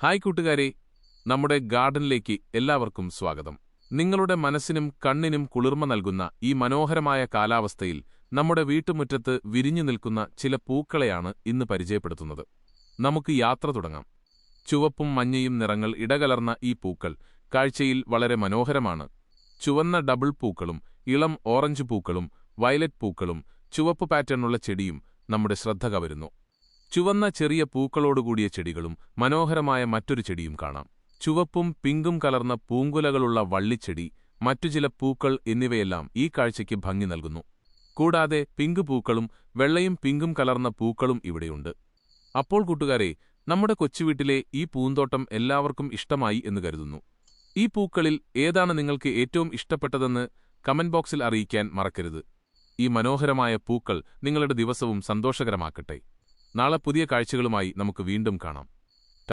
Hi കൂട്ടുകാരെ, നമ്മുടെ ഗാർഡനിലേക്ക് എല്ലാവർക്കും സ്വാഗതം. നിങ്ങളുടെ മനസ്സിനും കണ്ണിനും കുളിർമ നൽകുന്ന ഈ മനോഹരമായ കാലാവസ്ഥയിൽ നമ്മുടെ വീട്ടുമുറ്റത്ത് വിരിഞ്ഞു നിൽക്കുന്ന ചില പൂക്കളെയാണ് ഇന്ന് പരിചയപ്പെടുത്തുന്നത്. നമുക്ക് യാത്ര തുടങ്ങാം. ചുവപ്പും മഞ്ഞയും നിറങ്ങൾ ഇടകലർന്ന ഈ പൂക്കൾ കാഴ്ചയിൽ വളരെ മനോഹരമാണ്. ചുവന്ന ഡബിൾ പൂക്കളും ഇളം ഓറഞ്ച് പൂക്കളും വയലറ്റ് പൂക്കളും ചുവപ്പ് പാറ്റേണുള്ള ചെടിയും നമ്മുടെ ശ്രദ്ധ കവരുന്നു. ചുവന്ന ചെറിയ പൂക്കളോടുകൂടിയ ചെടികളും മനോഹരമായ മറ്റൊരു ചെടിയും കാണാം. ചുവപ്പും പിങ്കും കലർന്ന പൂങ്കുലകളുള്ള വള്ളിച്ചെടി, മറ്റു ചില പൂക്കൾ എന്നിവയെല്ലാം ഈ കാഴ്ചയ്ക്ക് ഭംഗി നൽകുന്നു. കൂടാതെ പിങ്ക് പൂക്കളും വെള്ളയും പിങ്കും കലർന്ന പൂക്കളും ഇവിടെയുണ്ട്. അപ്പോൾ കൂട്ടുകാരെ, നമ്മുടെ കൊച്ചുവീട്ടിലെ ഈ പൂന്തോട്ടം എല്ലാവർക്കും ഇഷ്ടമായി എന്ന് കരുതുന്നു. ഈ പൂക്കളിൽ ഏതാണ് നിങ്ങൾക്ക് ഏറ്റവും ഇഷ്ടപ്പെട്ടതെന്ന് കമന്റ് ബോക്സിൽ അറിയിക്കാൻ മറക്കരുത്. ഈ മനോഹരമായ പൂക്കൾ നിങ്ങളുടെ ദിവസവും സന്തോഷകരമാക്കട്ടെ. നാളെ പുതിയ കാഴ്ചകളുമായി നമുക്ക് വീണ്ടും കാണാം.